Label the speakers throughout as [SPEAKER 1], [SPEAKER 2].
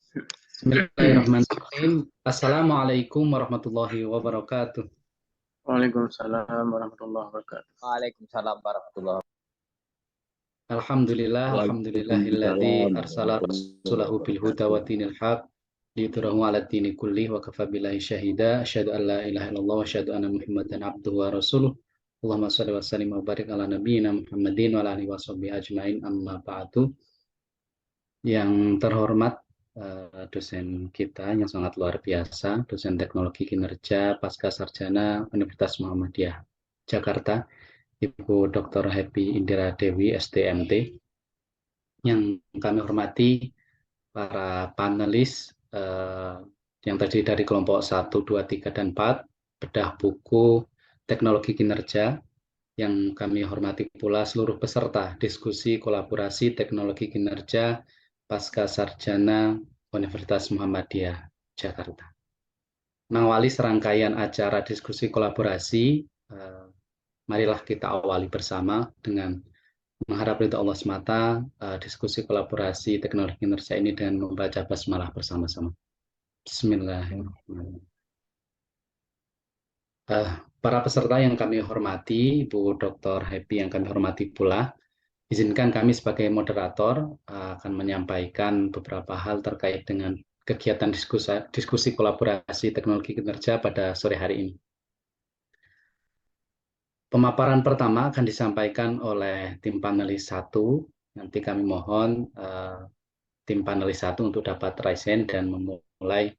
[SPEAKER 1] Bismillahirrahmanirrahim. Assalamualaikum warahmatullahi wabarakatuh.
[SPEAKER 2] Waalaikumsalam warahmatullahi wabarakatuh.
[SPEAKER 3] Waalaikumsalam warahmatullahi
[SPEAKER 1] Alhamdulillahilladzi
[SPEAKER 4] Waalaikumsalam
[SPEAKER 1] arsala
[SPEAKER 4] warahmatullahi
[SPEAKER 1] rasulahu bil huda
[SPEAKER 4] wabarakatuh.
[SPEAKER 1] wa dinil haq liyudhhirahu 'ala dini kullih wa kafa billahi syahida. Asyhadu an la ilaha illallah wa asyhadu anna Muhammadan abduhu wa rasuluh. Allahumma shalli wa sallim wa barik ala nabiyyina Muhammadin wa ala alihi washabihi ajmain, amma ba'du. Yang terhormat dosen kita yang sangat luar biasa, dosen teknologi kinerja pasca sarjana Universitas Muhammadiyah Jakarta, Ibu Dr. Happy Indira Dewi, STMT. Yang kami hormati para panelis yang terdiri dari kelompok 1, 2, 3, dan 4, bedah buku teknologi kinerja. Yang kami hormati pula seluruh peserta diskusi kolaborasi teknologi kinerja pasca sarjana Universitas Muhammadiyah Jakarta. Mengawali serangkaian acara diskusi kolaborasi, marilah kita awali bersama dengan mengharap ridha Allah semata. Diskusi kolaborasi teknologi kinerja ini dengan membaca basmalah bersama-sama. Bismillahirrahmanirrahim. Para peserta yang kami hormati, Ibu Dr. Happy yang kami hormati pula, izinkan kami sebagai moderator akan menyampaikan beberapa hal terkait dengan kegiatan diskusi kolaborasi teknologi kinerja pada sore hari ini. Pemaparan pertama akan disampaikan oleh tim panelis 1. Nanti kami mohon tim panelis 1 untuk dapat raise hand dan memulai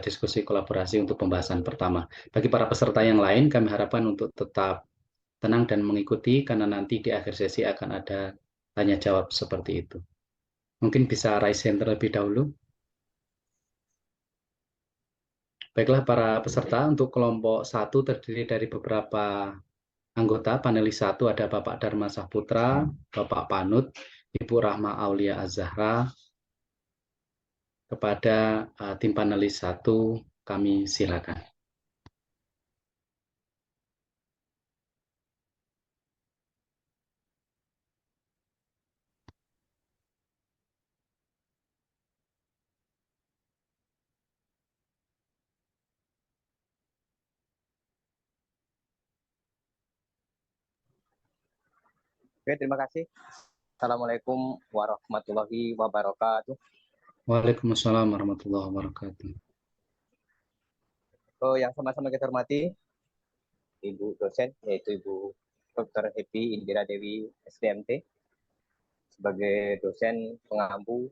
[SPEAKER 1] diskusi kolaborasi untuk pembahasan pertama. Bagi para peserta yang lain, kami harapkan untuk tetap tenang dan mengikuti, karena nanti di akhir sesi akan ada tanya jawab seperti itu. Mungkin bisa raise hand terlebih dahulu. Baiklah para peserta, untuk kelompok 1 terdiri dari beberapa anggota. Panelis 1 ada Bapak Dharma Saputra, Bapak Panut, Ibu Rahma Aulia Az-Zahra. Kepada tim panelis 1 kami silakan.
[SPEAKER 3] Oke, terima kasih. Assalamualaikum warahmatullahi wabarakatuh.
[SPEAKER 1] Waalaikumsalam warahmatullahi wabarakatuh.
[SPEAKER 3] Yang sama-sama kita hormati, Ibu dosen, yaitu Ibu Dr. Happy Indira Dewi, STMT, sebagai dosen pengampu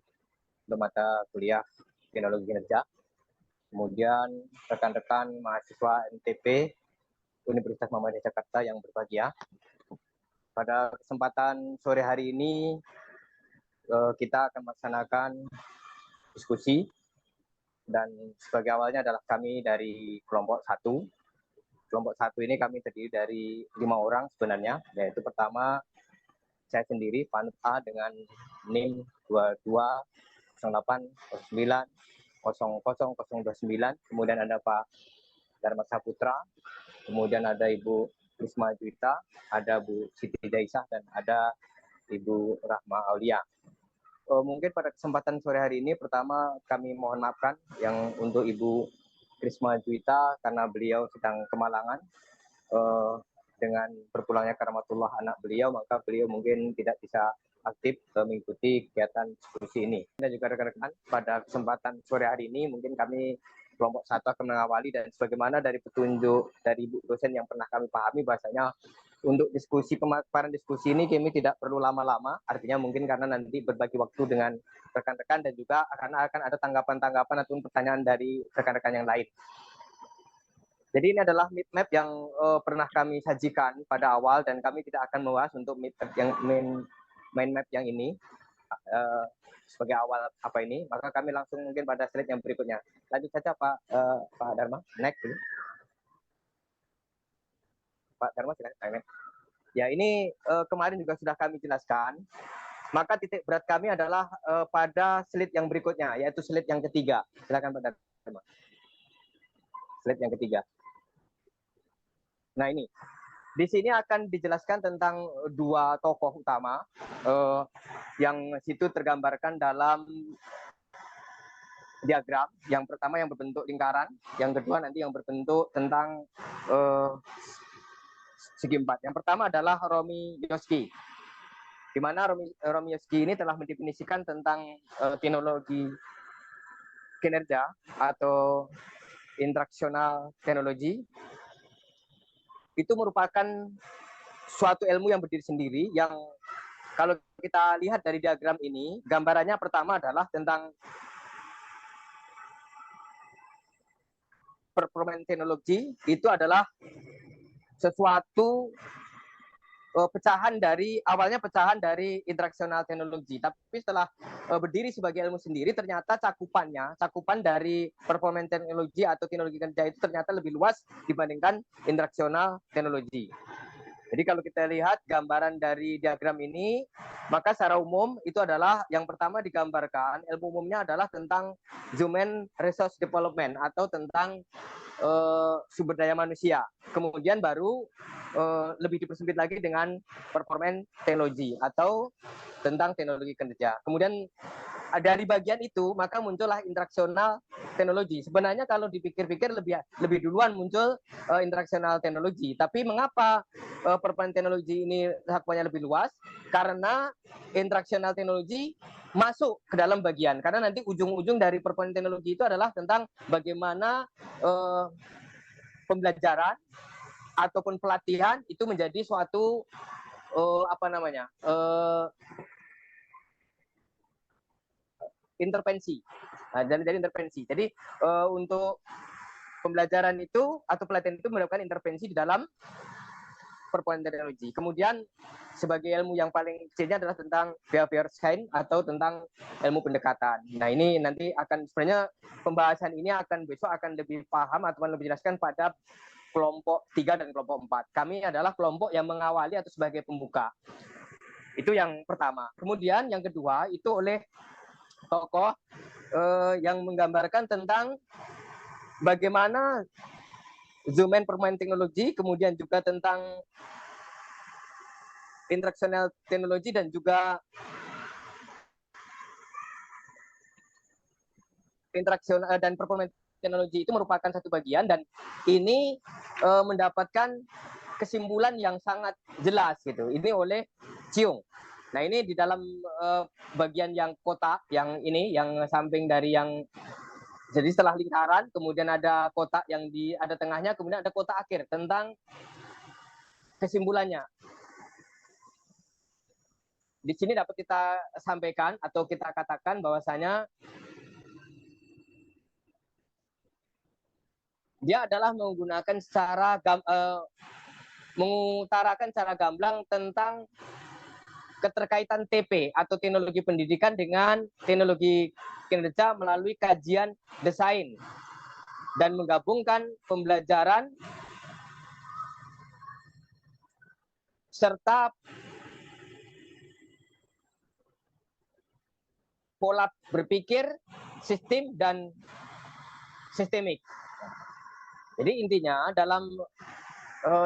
[SPEAKER 3] mata kuliah teknologi kinerja. Kemudian rekan-rekan mahasiswa MTP Universitas Muhammadiyah Jakarta yang berbahagia. Pada kesempatan sore hari ini kita akan melaksanakan diskusi, dan sebagai awalnya adalah kami dari kelompok 1. Kelompok 1 ini kami terdiri dari 5 orang sebenarnya, yaitu pertama saya sendiri, Panut A dengan NIM 2208090029, kemudian ada Pak Dharma Saputra, kemudian ada Ibu Risma Juwita, ada Bu Siti Daisah, dan ada Ibu Rahma Aulia. Mungkin pada kesempatan sore hari ini, pertama kami mohon maafkan yang untuk Ibu Risma Juwita karena beliau sedang kemalangan dengan berpulangnya karamatullah anak beliau, maka beliau mungkin tidak bisa aktif mengikuti kegiatan diskusi ini. Dan juga rekan-rekan, pada kesempatan sore hari ini mungkin kami kelompok 1 akan mengawali, dan sebagaimana dari petunjuk dari Ibu dosen yang pernah kami pahami, bahasanya untuk diskusi pemaparan diskusi ini kami tidak perlu lama-lama, artinya mungkin karena nanti berbagi waktu dengan rekan-rekan, dan juga karena akan ada tanggapan-tanggapan atau pertanyaan dari rekan-rekan yang lain. Jadi ini adalah map yang pernah kami sajikan pada awal, dan kami tidak akan membahas untuk main map yang ini sebagai awal apa ini, maka kami langsung mungkin pada slide yang berikutnya. Lanjut saja Pak Dharma, next dulu. Pak Dharma silakan. Ya, ini kemarin juga sudah kami jelaskan. Maka titik berat kami adalah pada slide yang berikutnya, yaitu slide yang ketiga. Silakan Pak Dharma. Slide yang ketiga. Nah, ini di sini akan dijelaskan tentang 2 tokoh utama yang situ tergambarkan dalam diagram. Yang pertama yang berbentuk lingkaran, yang kedua nanti yang berbentuk tentang segi empat. Yang pertama adalah Romy-Yoski, di mana Romy-Yoski ini telah mendefinisikan tentang teknologi kinerja atau instruksional teknologi. Itu merupakan suatu ilmu yang berdiri sendiri, yang kalau kita lihat dari diagram ini, gambarannya pertama adalah tentang performance teknologi. Itu adalah sesuatu awalnya pecahan dari instruksional teknologi, tapi setelah berdiri sebagai ilmu sendiri, ternyata cakupan dari performance teknologi atau teknologi kerja itu ternyata lebih luas dibandingkan instruksional teknologi. Jadi kalau kita lihat gambaran dari diagram ini, maka secara umum itu adalah yang pertama digambarkan, ilmu umumnya adalah tentang human resource development atau tentang sumber daya manusia. Kemudian baru lebih dipersempit lagi dengan performance teknologi atau tentang teknologi kerja. Kemudian dari bagian itu maka muncullah instruksional teknologi. Sebenarnya kalau dipikir-pikir lebih duluan muncul instruksional teknologi. Tapi mengapa performance teknologi ini cakupannya lebih luas? Karena instruksional teknologi masuk ke dalam bagian. Karena nanti ujung-ujung dari performance teknologi itu adalah tentang bagaimana pembelajaran ataupun pelatihan itu menjadi suatu intervensi. Nah, jadi intervensi. Jadi untuk pembelajaran itu atau pelatihan itu melakukan intervensi di dalam performance teknologi. Kemudian sebagai ilmu yang paling kecilnya adalah tentang behavior science atau tentang ilmu pendekatan. Nah, ini nanti akan sebenarnya pembahasan ini besok akan lebih paham atau lebih jelaskan pada kelompok 3 dan kelompok 4. Kami adalah kelompok yang mengawali atau sebagai pembuka. Itu yang pertama. Kemudian yang kedua itu oleh tokoh yang menggambarkan tentang bagaimana human performance teknologi, kemudian juga tentang instruksional teknologi dan juga interaksional dan performance teknologi itu merupakan satu bagian, dan ini mendapatkan kesimpulan yang sangat jelas gitu. Ini oleh Ciung. Nah, ini di dalam bagian yang kotak yang ini, yang samping dari yang jadi setelah lingkaran, kemudian ada kotak yang ada tengahnya, kemudian ada kotak akhir tentang kesimpulannya. Di sini dapat kita sampaikan atau kita katakan bahwasanya dia adalah menggunakan mengutarakan secara gamblang tentang keterkaitan TP atau teknologi pendidikan dengan teknologi kinerja melalui kajian desain dan menggabungkan pembelajaran serta pola berpikir sistem dan sistemik. Jadi intinya dalam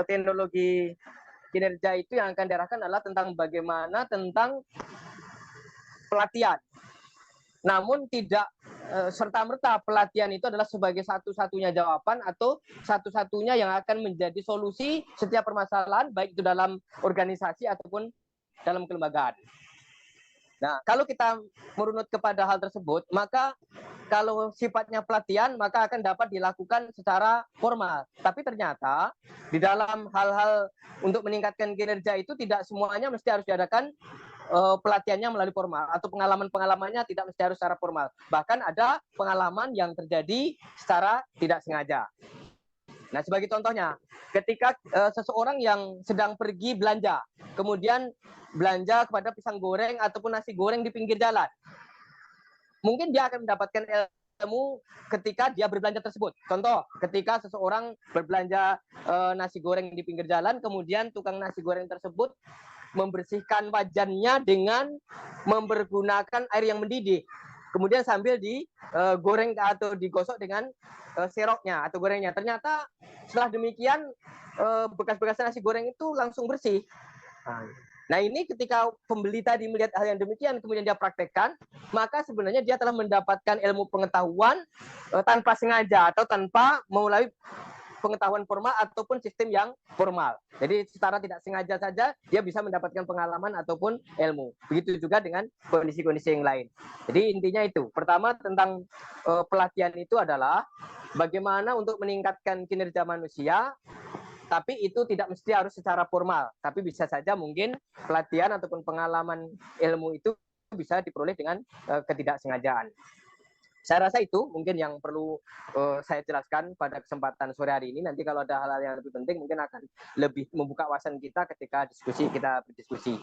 [SPEAKER 3] teknologi kinerja itu yang akan diarahkan adalah tentang bagaimana tentang pelatihan. Namun tidak serta-merta pelatihan itu adalah sebagai satu-satunya jawaban atau satu-satunya yang akan menjadi solusi setiap permasalahan, baik itu dalam organisasi ataupun dalam kelembagaan. Nah, kalau kita merunut kepada hal tersebut, maka kalau sifatnya pelatihan, maka akan dapat dilakukan secara formal. Tapi ternyata di dalam hal-hal untuk meningkatkan kinerja itu tidak semuanya mesti harus diadakan pelatihannya melalui formal, atau pengalaman-pengalamannya tidak mesti harus secara formal. Bahkan ada pengalaman yang terjadi secara tidak sengaja. Nah, sebagai contohnya, ketika seseorang yang sedang pergi belanja, kemudian belanja kepada pisang goreng ataupun nasi goreng di pinggir jalan, mungkin dia akan mendapatkan ilmu ketika dia berbelanja tersebut. Contoh, ketika seseorang berbelanja nasi goreng di pinggir jalan, kemudian tukang nasi goreng tersebut membersihkan wajannya dengan mempergunakan air yang mendidih, kemudian sambil digoreng atau digosok dengan seroknya atau gorengnya. Ternyata setelah demikian bekas-bekas nasi goreng itu langsung bersih. Nah ini ketika pembeli tadi melihat hal yang demikian, kemudian dia praktekkan, maka sebenarnya dia telah mendapatkan ilmu pengetahuan tanpa sengaja atau tanpa melalui pengetahuan formal ataupun sistem yang formal. Jadi secara tidak sengaja saja dia bisa mendapatkan pengalaman ataupun ilmu. Begitu juga dengan kondisi-kondisi yang lain. Jadi intinya itu. Pertama tentang pelatihan itu adalah bagaimana untuk meningkatkan kinerja manusia, tapi itu tidak mesti harus secara formal. Tapi bisa saja mungkin pelatihan ataupun pengalaman ilmu itu bisa diperoleh dengan ketidaksengajaan. Saya rasa itu mungkin yang perlu saya jelaskan pada kesempatan sore hari ini. Nanti kalau ada hal-hal yang lebih penting mungkin akan lebih membuka wawasan kita ketika kita berdiskusi.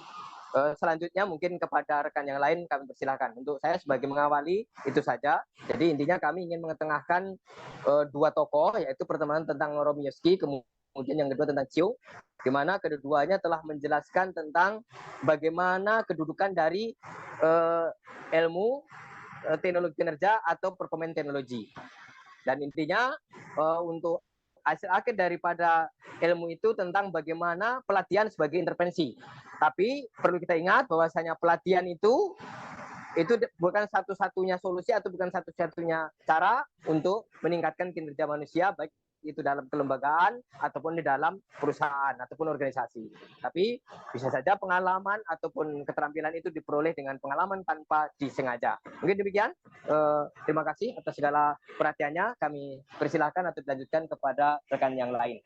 [SPEAKER 3] Selanjutnya mungkin kepada rekan yang lain kami persilahkan. Untuk saya sebagai mengawali itu saja. Jadi intinya kami ingin mengetengahkan dua tokoh, yaitu pertama tentang Romyevsky, kemudian yang kedua tentang Chiu, di mana keduanya telah menjelaskan tentang bagaimana kedudukan dari ilmu teknologi kinerja atau performance teknologi. Dan intinya untuk hasil akhir daripada ilmu itu tentang bagaimana pelatihan sebagai intervensi. Tapi perlu kita ingat bahwasanya pelatihan itu bukan satu-satunya solusi atau bukan satu-satunya cara untuk meningkatkan kinerja manusia, baik itu dalam kelembagaan ataupun di dalam perusahaan ataupun organisasi. Tapi bisa saja pengalaman ataupun keterampilan itu diperoleh dengan pengalaman tanpa disengaja. Mungkin demikian. Terima kasih atas segala perhatiannya. Kami persilahkan atau dilanjutkan kepada rekan yang lain.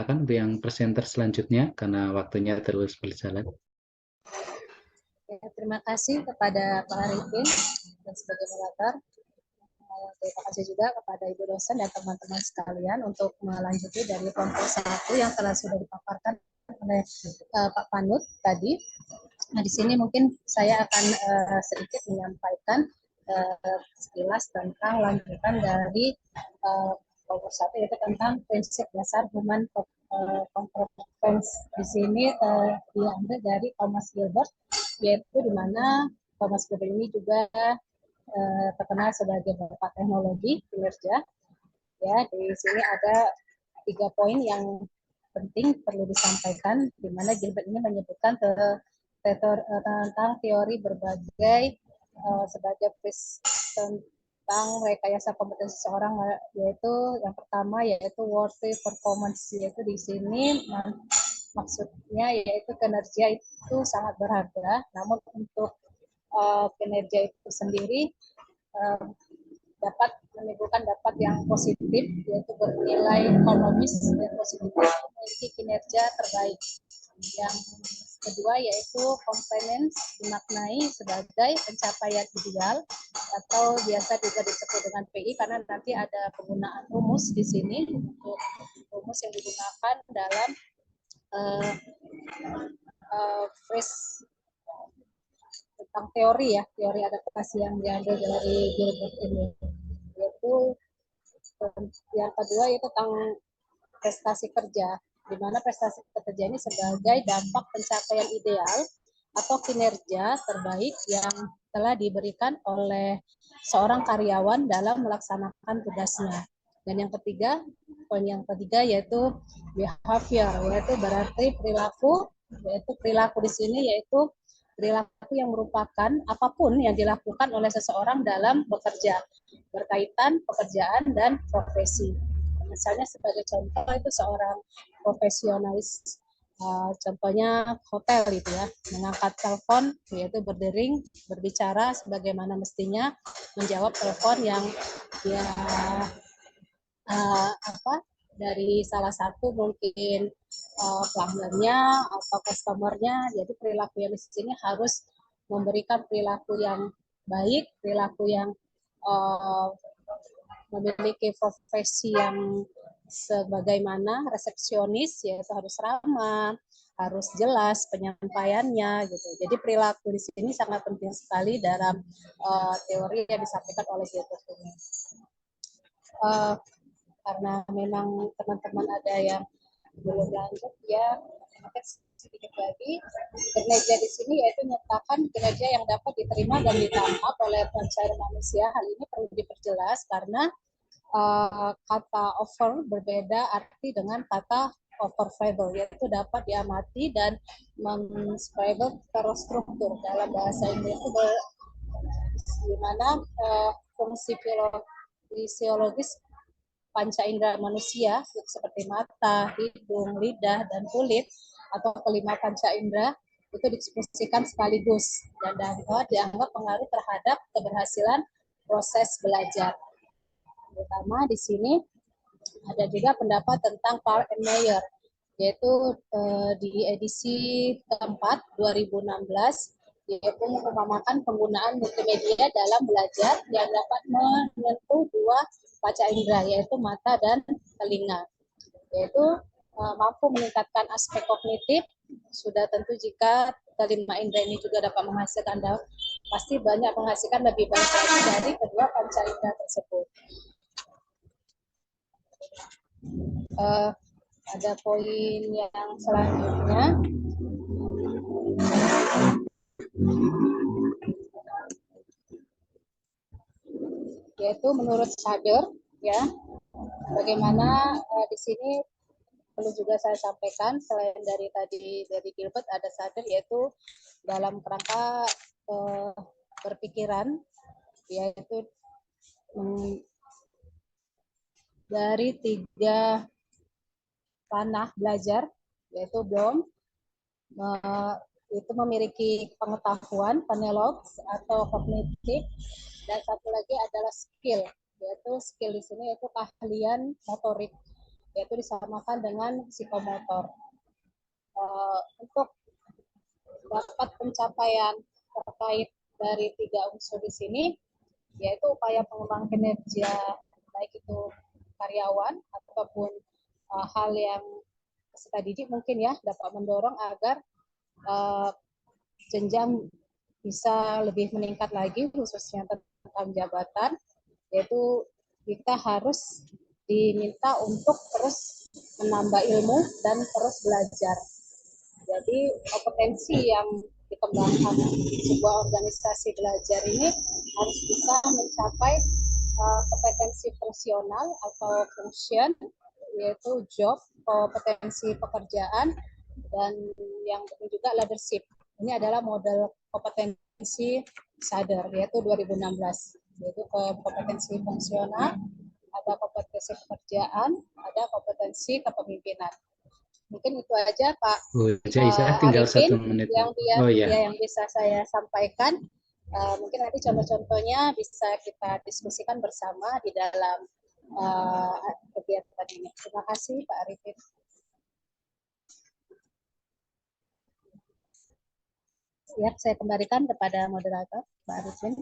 [SPEAKER 1] Akan yang presenter selanjutnya karena waktunya terus berjalan.
[SPEAKER 4] Terima kasih kepada Pak Arifin dan sebagai moderator. Terima kasih juga kepada Ibu dosen dan teman-teman sekalian untuk melanjuti dari kelompok 1 yang telah sudah dipaparkan oleh Pak Panut tadi. Nah, di sini mungkin saya akan sedikit menyampaikan sekilas tentang lanjutan dari kelompok 1, yaitu tentang prinsip dasar human competence. Di sini diambil dari Thomas Gilbert, yaitu di mana Thomas Gilbert ini juga terkenal sebagai bapak teknologi kinerja. Ya, di sini ada 3 poin yang penting perlu disampaikan, di mana Gilbert ini menyebutkan tentang teori berbagai sebagai tentang rekayasa kompetensi seseorang, yaitu yang pertama yaitu worthy performance, yaitu di sini maksudnya yaitu kinerja itu sangat berharga, namun untuk kinerja itu sendiri dapat menimbulkan dampak yang positif, yaitu bernilai ekonomis dan positif, memiliki kinerja terbaik. Yang kedua yaitu competence dimaknai sebagai pencapaian ideal atau biasa juga disebut dengan PI, karena nanti ada penggunaan rumus di sini, untuk rumus yang digunakan dalam phrase tentang teori adaptasi yang diambil dari Gilbert ini. Yaitu yang kedua yaitu tentang prestasi kerja, di mana prestasi kerja ini sebagai dampak pencapaian ideal atau kinerja terbaik yang telah diberikan oleh seorang karyawan dalam melaksanakan tugasnya. Dan yang ketiga, poin yang ketiga yaitu behavior, yaitu berarti perilaku, yaitu perilaku di sini yaitu perilaku yang merupakan apapun yang dilakukan oleh seseorang dalam bekerja, berkaitan pekerjaan dan profesi. Misalnya sebagai contoh itu seorang profesionalis, contohnya hotel itu ya, mengangkat telepon, yaitu berdering, berbicara sebagaimana mestinya, menjawab telepon yang ya dari salah satu mungkin pelanggannya atau customernya. Jadi perilaku yang di sini harus memberikan perilaku yang baik, perilaku yang memiliki profesi yang sebagaimana resepsionis, yaitu harus ramah, harus jelas penyampaiannya gitu. Jadi perilaku di sini sangat penting sekali dalam teori yang disampaikan oleh Gilbert ini. Karena memang teman-teman ada yang belum lanjut ya, mungkin sedikit lagi. Kinerja di sini yaitu menyatakan kinerja yang dapat diterima dan ditangkap oleh pencari manusia. Hal ini perlu diperjelas karena kata offer berbeda arti dengan kata observable, yaitu dapat diamati dan menscribe terstruktur. Dalam bahasa Inggris itu di mana fungsi fisiologis panca indera manusia seperti mata, hidung, lidah, dan kulit atau kelima panca indera itu didiskusikan sekaligus dan dapat dianggap pengaruh terhadap keberhasilan proses belajar. Terutama di sini ada juga pendapat tentang Park and Meyer, yaitu di edisi keempat 2016, yaitu mengumpamakan penggunaan multimedia dalam belajar yang dapat menyentuh dua panca indera, yaitu mata dan telinga, yaitu mampu meningkatkan aspek kognitif. Sudah tentu jika kelima indera ini juga dapat menghasilkan, pasti banyak menghasilkan lebih banyak lagi dari kedua panca indera tersebut. Ada poin yang selanjutnya, yaitu menurut Shadder, ya, bagaimana di sini perlu juga saya sampaikan selain dari tadi dari Gilbert ada Shadder, yaitu dalam kerangka berpikiran, yaitu dari 3 ranah belajar, yaitu Bloom itu memiliki pengetahuan, penelogs atau kognitif, dan satu lagi adalah skill, yaitu skill di sini yaitu keahlian motorik, yaitu disamakan dengan psikomotor. Untuk dapat pencapaian terkait dari 3 unsur di sini, yaitu upaya pengembangan kinerja baik itu karyawan ataupun hal yang peserta didik mungkin ya dapat mendorong agar jenjang bisa lebih meningkat lagi, khususnya tentang jabatan, yaitu kita harus diminta untuk terus menambah ilmu dan terus belajar. Jadi kompetensi yang dikembangkan sebuah organisasi belajar ini harus bisa mencapai kompetensi fungsional atau function, yaitu job, kompetensi pekerjaan, dan yang penting juga leadership. Ini adalah model kompetensi Shadder, yaitu 2016, yaitu kompetensi fungsional, ada kompetensi pekerjaan, ada kompetensi kepemimpinan. Mungkin itu aja Pak
[SPEAKER 1] tinggal
[SPEAKER 4] Arifin
[SPEAKER 1] 1 menit.
[SPEAKER 4] yang bisa saya sampaikan. Mungkin nanti contoh-contohnya bisa kita diskusikan bersama di dalam kegiatan ini. Terima kasih Pak Arifin. Siap, saya kembalikan kepada moderator Pak Arifin.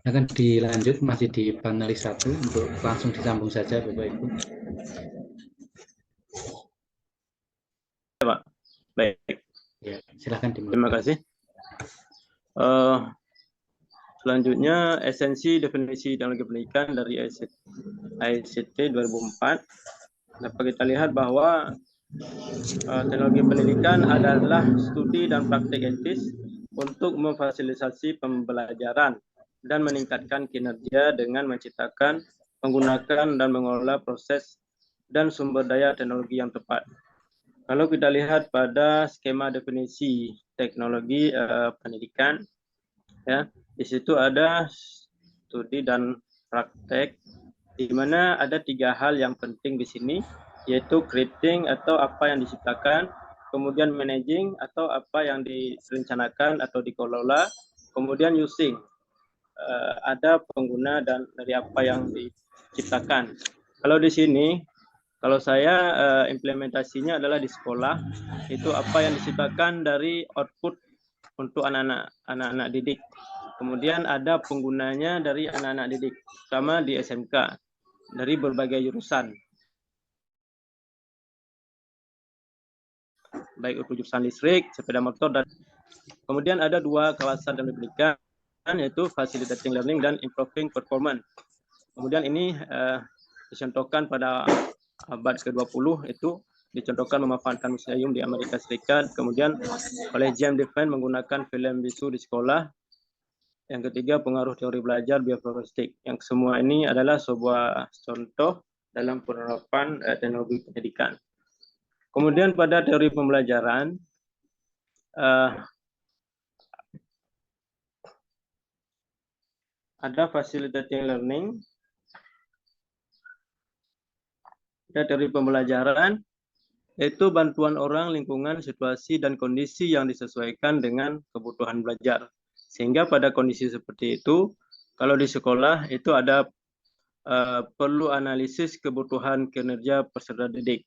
[SPEAKER 1] Akan dilanjut masih di panelis 1 untuk langsung disambung saja Bapak Ibu.
[SPEAKER 2] Pak. Baik.
[SPEAKER 1] Ya, silakan dimulai.
[SPEAKER 2] Terima kasih. Selanjutnya esensi definisi teknologi pendidikan dari ICT 2004. Dapat kita lihat bahwa teknologi pendidikan adalah studi dan praktik etis untuk memfasilitasi pembelajaran dan meningkatkan kinerja dengan menciptakan, menggunakan, dan mengelola proses dan sumber daya teknologi yang tepat. Kalau kita lihat pada skema definisi teknologi pendidikan, ya, di situ ada studi dan praktek, di mana ada 3 hal yang penting di sini, yaitu creating atau apa yang diciptakan, kemudian managing atau apa yang direncanakan atau dikelola, kemudian using, ada pengguna dan dari apa yang diciptakan. Kalau di sini, kalau saya implementasinya adalah di sekolah, itu apa yang diciptakan dari output untuk anak-anak didik. Kemudian ada penggunanya dari anak-anak didik, sama di SMK, dari berbagai jurusan. Baik itu jurusan listrik, sepeda motor, dan kemudian ada 2 kawasan dalam pendidikan, yaitu facilitating learning dan improving performance. Kemudian ini dicontohkan pada abad ke-20, itu dicontohkan memanfaatkan museum di Amerika Serikat, kemudian oleh James Devine menggunakan film bisu di sekolah. Yang ketiga, pengaruh teori belajar bioforensic. Yang semua ini adalah sebuah contoh dalam penerapan teknologi pendidikan. Kemudian pada teori pembelajaran, ada facilitating learning. Pada teori pembelajaran, yaitu bantuan orang, lingkungan, situasi, dan kondisi yang disesuaikan dengan kebutuhan belajar. Sehingga pada kondisi seperti itu, kalau di sekolah itu ada perlu analisis kebutuhan kinerja peserta didik.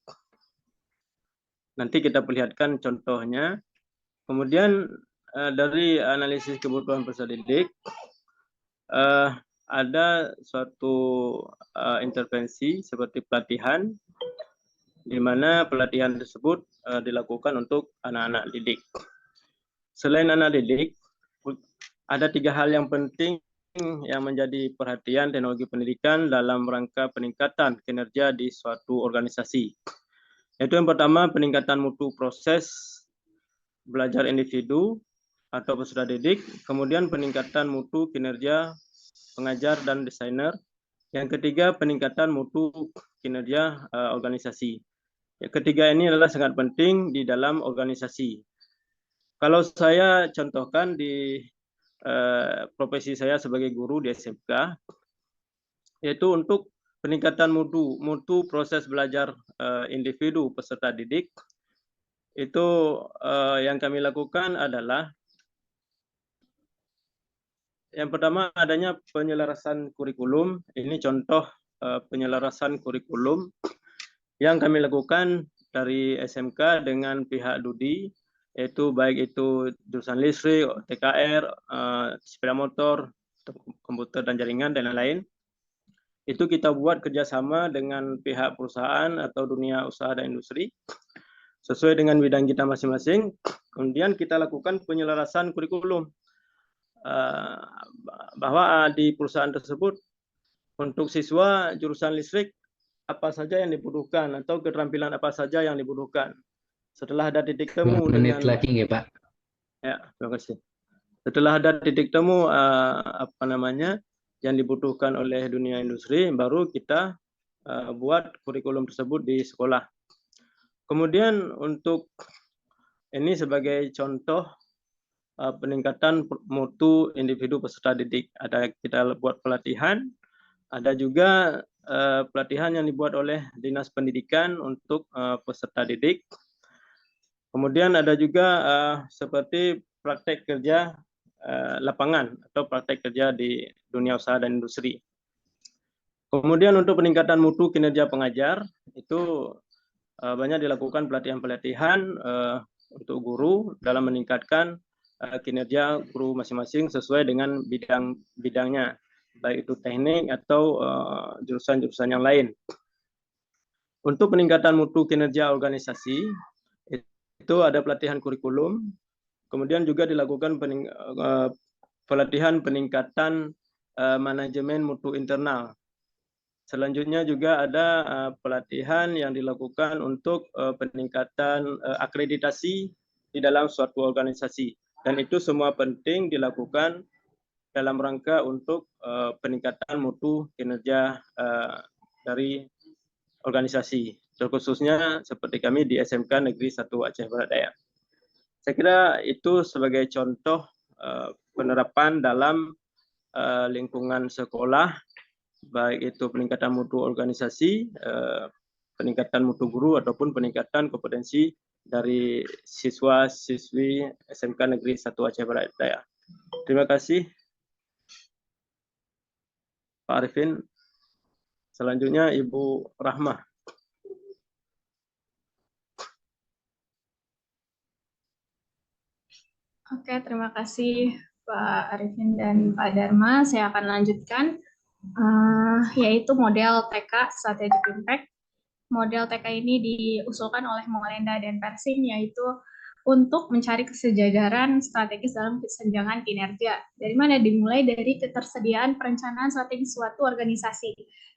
[SPEAKER 2] Nanti kita perlihatkan contohnya. Kemudian dari analisis kebutuhan peserta didik, ada suatu intervensi seperti pelatihan, di mana pelatihan tersebut dilakukan untuk anak-anak didik. Selain anak didik, ada 3 hal yang penting yang menjadi perhatian teknologi pendidikan dalam rangka peningkatan kinerja di suatu organisasi. Yaitu yang pertama, peningkatan mutu proses belajar individu atau peserta didik, kemudian peningkatan mutu kinerja pengajar dan desainer. Yang ketiga, peningkatan mutu kinerja organisasi. Yang ketiga ini adalah sangat penting di dalam organisasi. Kalau saya contohkan di profesi saya sebagai guru di SMK, yaitu untuk peningkatan mutu proses belajar individu peserta didik, itu yang kami lakukan adalah yang pertama adanya penyelarasan kurikulum. Ini contoh penyelarasan kurikulum yang kami lakukan dari SMK dengan pihak DUDI, yaitu baik itu jurusan listrik, TKR, sepeda motor, komputer dan jaringan, dan lain-lain. Itu kita buat kerjasama dengan pihak perusahaan atau dunia usaha dan industri, sesuai dengan bidang kita masing-masing. Kemudian kita lakukan penyelarasan kurikulum, bahwa di perusahaan tersebut untuk siswa jurusan listrik apa saja yang dibutuhkan atau keterampilan apa saja yang dibutuhkan. Setelah ada titik temu
[SPEAKER 1] menit lagi ya Pak.
[SPEAKER 2] Ya, terima kasih. Setelah ada titik temu yang dibutuhkan oleh dunia industri, baru kita buat kurikulum tersebut di sekolah. Kemudian untuk ini sebagai contoh peningkatan mutu individu peserta didik. Ada kita buat pelatihan, ada juga pelatihan yang dibuat oleh Dinas Pendidikan untuk peserta didik. Kemudian ada juga seperti praktek kerja lapangan atau praktek kerja di dunia usaha dan industri. Kemudian untuk peningkatan mutu kinerja pengajar, itu banyak dilakukan pelatihan-pelatihan untuk guru dalam meningkatkan kinerja guru masing-masing sesuai dengan bidangnya, baik itu teknik atau jurusan-jurusan yang lain. Untuk peningkatan mutu kinerja organisasi, itu ada pelatihan kurikulum, kemudian juga dilakukan pelatihan peningkatan manajemen mutu internal. Selanjutnya juga ada pelatihan yang dilakukan untuk peningkatan akreditasi di dalam suatu organisasi. Dan itu semua penting dilakukan dalam rangka untuk peningkatan mutu kinerja dari organisasi, terkhususnya seperti kami di SMK Negeri 1 Aceh Barat Daya. Saya kira itu sebagai contoh penerapan dalam lingkungan sekolah, baik itu peningkatan mutu organisasi, peningkatan mutu guru, ataupun peningkatan kompetensi dari siswa-siswi SMK Negeri 1 Aceh Barat Daya. Terima kasih, Pak Arifin. Selanjutnya Ibu Rahmah.
[SPEAKER 5] Oke, terima kasih Pak Arifin dan Pak Dharma. Saya akan lanjutkan, yaitu model TK Strategic Impact. Model TK ini diusulkan oleh Molenda dan Persing, yaitu untuk mencari kesejajaran strategis dalam kesenjangan kinerja. Dari mana? Dimulai dari ketersediaan perencanaan strategi suatu organisasi,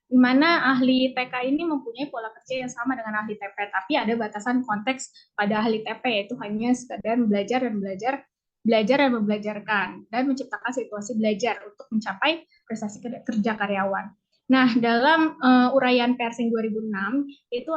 [SPEAKER 5] di mana ahli TK ini mempunyai pola kerja yang sama dengan ahli TP, tapi ada batasan konteks pada ahli TP, yaitu hanya sekadar belajar dan membelajarkan, dan menciptakan situasi belajar untuk mencapai prestasi kerja karyawan. Nah, dalam uraian Persing 2006 itu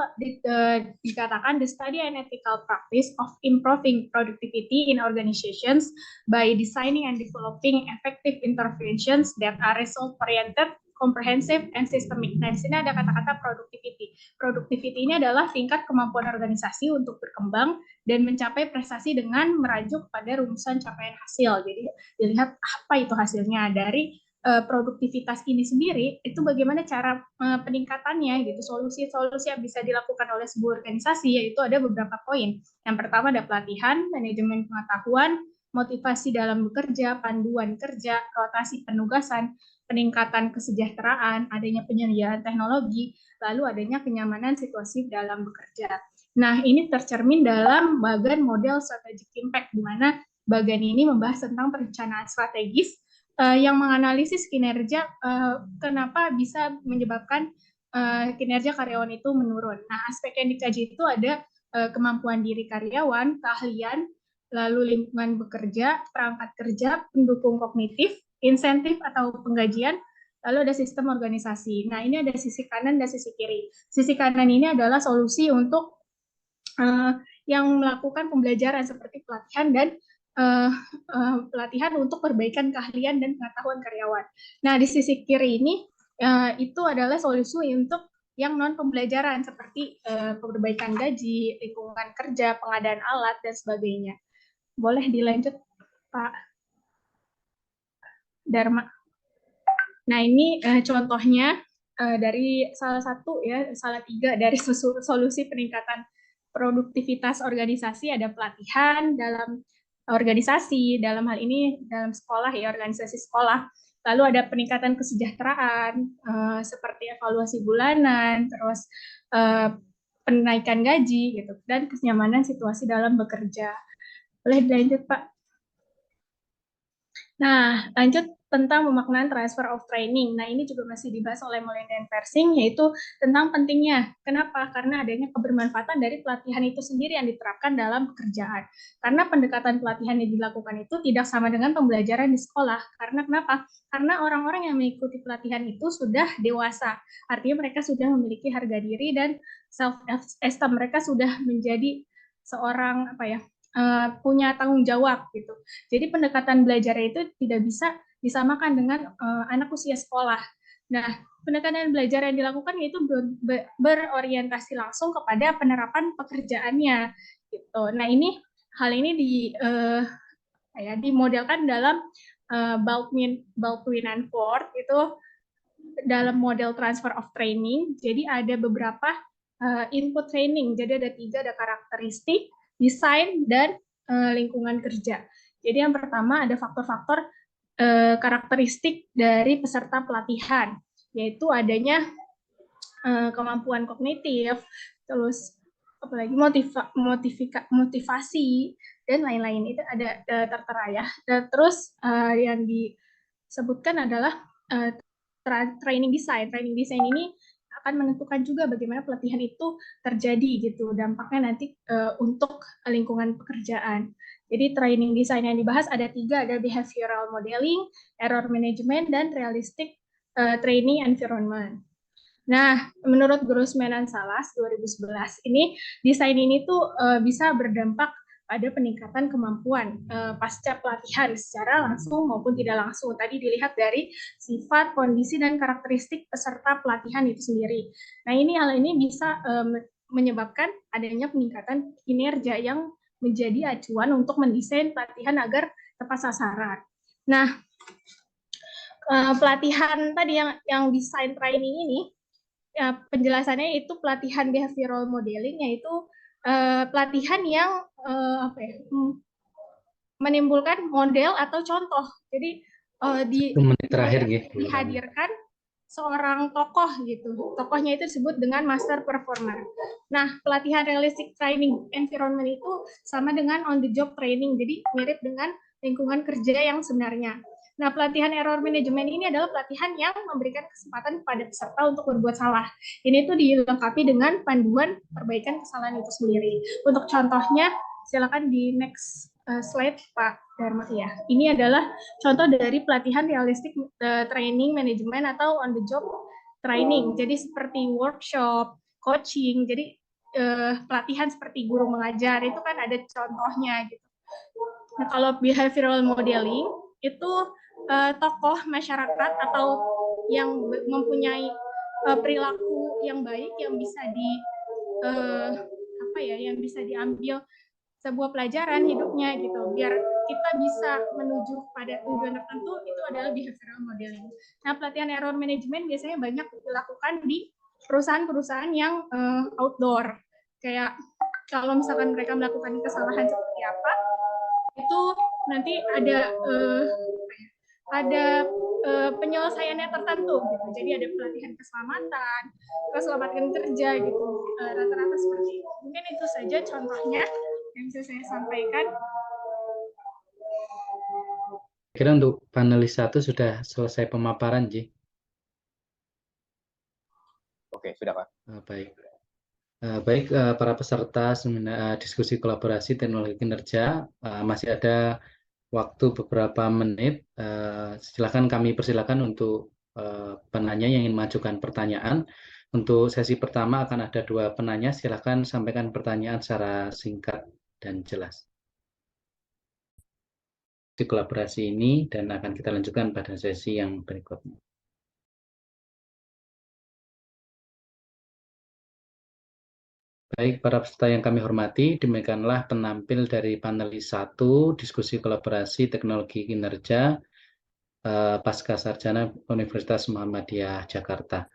[SPEAKER 5] dikatakan the study and ethical practice of improving productivity in organizations by designing and developing effective interventions that are result-oriented, comprehensive, and systemic. Nah, di sini ada kata-kata productivity. Productivity ini adalah tingkat kemampuan organisasi untuk berkembang dan mencapai prestasi dengan merujuk pada rumusan capaian hasil. Jadi dilihat apa itu hasilnya dari produktivitas ini sendiri, itu bagaimana cara peningkatannya gitu, solusi-solusi yang bisa dilakukan oleh sebuah organisasi, yaitu ada beberapa poin. Yang pertama ada pelatihan, manajemen pengetahuan, motivasi dalam bekerja, panduan kerja, rotasi penugasan, peningkatan kesejahteraan, adanya penyediaan teknologi, lalu adanya kenyamanan situasi dalam bekerja. Nah, ini tercermin dalam bagian model strategic impact, di mana bagian ini membahas tentang perencanaan strategis yang menganalisis kinerja kenapa bisa menyebabkan kinerja karyawan itu menurun. Nah, aspek yang dikaji itu ada kemampuan diri karyawan, keahlian, lalu lingkungan bekerja, perangkat kerja, pendukung kognitif, insentif atau penggajian, lalu ada sistem organisasi. Nah, ini ada sisi kanan dan sisi kiri. Sisi kanan ini adalah solusi untuk yang melakukan pembelajaran seperti pelatihan dan pelatihan untuk perbaikan keahlian dan pengetahuan karyawan. Nah, di sisi kiri ini itu adalah solusi untuk yang non pembelajaran seperti perbaikan gaji, lingkungan kerja, pengadaan alat dan sebagainya. Boleh dilanjut, Pak Dharma. Nah, ini contohnya dari salah tiga dari solusi peningkatan produktivitas organisasi. Ada pelatihan dalam organisasi, dalam hal ini dalam sekolah ya, organisasi sekolah. Lalu ada peningkatan kesejahteraan seperti evaluasi bulanan, terus penaikan gaji gitu, dan kenyamanan situasi dalam bekerja. Boleh dilanjut, Pak? Nah, lanjut tentang pemaknaan transfer of training. Nah, ini juga masih dibahas oleh Molen dan Persing, yaitu tentang pentingnya. Kenapa? Karena adanya kebermanfaatan dari pelatihan itu sendiri yang diterapkan dalam pekerjaan. Karena pendekatan pelatihan yang dilakukan itu tidak sama dengan pembelajaran di sekolah. Karena kenapa? Karena orang-orang yang mengikuti pelatihan itu sudah dewasa. Artinya mereka sudah memiliki harga diri dan self-esteem. Mereka sudah menjadi seorang punya tanggung jawab gitu. Jadi pendekatan belajar itu tidak bisa disamakan dengan anak usia sekolah. Nah, pendekatan belajar yang dilakukan yaitu berorientasi langsung kepada penerapan pekerjaannya gitu. Nah, hal ini dimodelkan dalam Baldwin and Ford itu dalam model transfer of training. Jadi ada beberapa input training. Jadi ada 3, ada karakteristik, desain, dan lingkungan kerja. Jadi yang pertama ada faktor-faktor karakteristik dari peserta pelatihan, yaitu adanya kemampuan kognitif, terus apalagi motivasi, dan lain-lain. Itu ada tertera ya. Terus yang disebutkan adalah training design. Training design ini akan menentukan juga bagaimana pelatihan itu terjadi gitu, dampaknya nanti untuk lingkungan pekerjaan. Jadi training design yang dibahas ada 3, ada behavioral modeling, error management, dan realistic training environment. Nah, menurut Grossman and Salas 2011 ini desain ini tuh bisa berdampak pada peningkatan kemampuan pasca pelatihan secara langsung maupun tidak langsung. Tadi dilihat dari sifat, kondisi, dan karakteristik peserta pelatihan itu sendiri. Nah, hal ini bisa menyebabkan adanya peningkatan kinerja yang menjadi acuan untuk mendesain pelatihan agar tepat sasaran. Nah, pelatihan tadi yang desain training ini, penjelasannya itu pelatihan behavioral modeling, yaitu pelatihan yang menimbulkan model atau contoh. Jadi dihadirkan seorang tokoh gitu. Tokohnya itu disebut dengan master performer. Nah, pelatihan realistic training environment itu sama dengan on the job training. Jadi mirip dengan lingkungan kerja yang sebenarnya. Nah, pelatihan error management ini adalah pelatihan yang memberikan kesempatan kepada peserta untuk berbuat salah. Ini tuh dilengkapi dengan panduan perbaikan kesalahan itu sendiri. Untuk contohnya, silakan di next slide, Pak Dharma. Ya, ini adalah contoh dari pelatihan realistic training management atau on the job training, jadi seperti workshop, coaching, jadi pelatihan seperti guru mengajar itu kan ada contohnya gitu. Nah, kalau behavioral modeling itu tokoh masyarakat atau yang mempunyai perilaku yang baik yang bisa yang bisa diambil sebuah pelajaran hidupnya gitu, biar kita bisa menuju pada tujuan tertentu, itu adalah behavioral modeling. Nah, pelatihan error management biasanya banyak dilakukan di perusahaan-perusahaan yang outdoor, kayak kalau misalkan mereka melakukan kesalahan seperti apa, itu nanti ada penyelesaiannya tertentu gitu. Jadi ada pelatihan keselamatan kerja gitu, rata-rata seperti itu. Mungkin itu saja contohnya yang bisa saya sampaikan.
[SPEAKER 1] Kira untuk panelis 1 sudah selesai pemaparan, Ji?
[SPEAKER 3] Oke, sudah Pak.
[SPEAKER 1] Baik. Baik, para peserta seminar diskusi kolaborasi teknologi kinerja, masih ada waktu beberapa menit. Silakan kami persilakan untuk penanya yang ingin mengajukan pertanyaan. Untuk sesi pertama akan ada 2 penanya. Silakan sampaikan pertanyaan secara singkat dan jelas. Di kolaborasi ini dan akan kita lanjutkan pada sesi yang berikutnya. Baik, para peserta yang kami hormati, demikianlah penampil dari panelis 1 diskusi kolaborasi teknologi kinerja Pasca Sarjana Universitas Muhammadiyah Jakarta.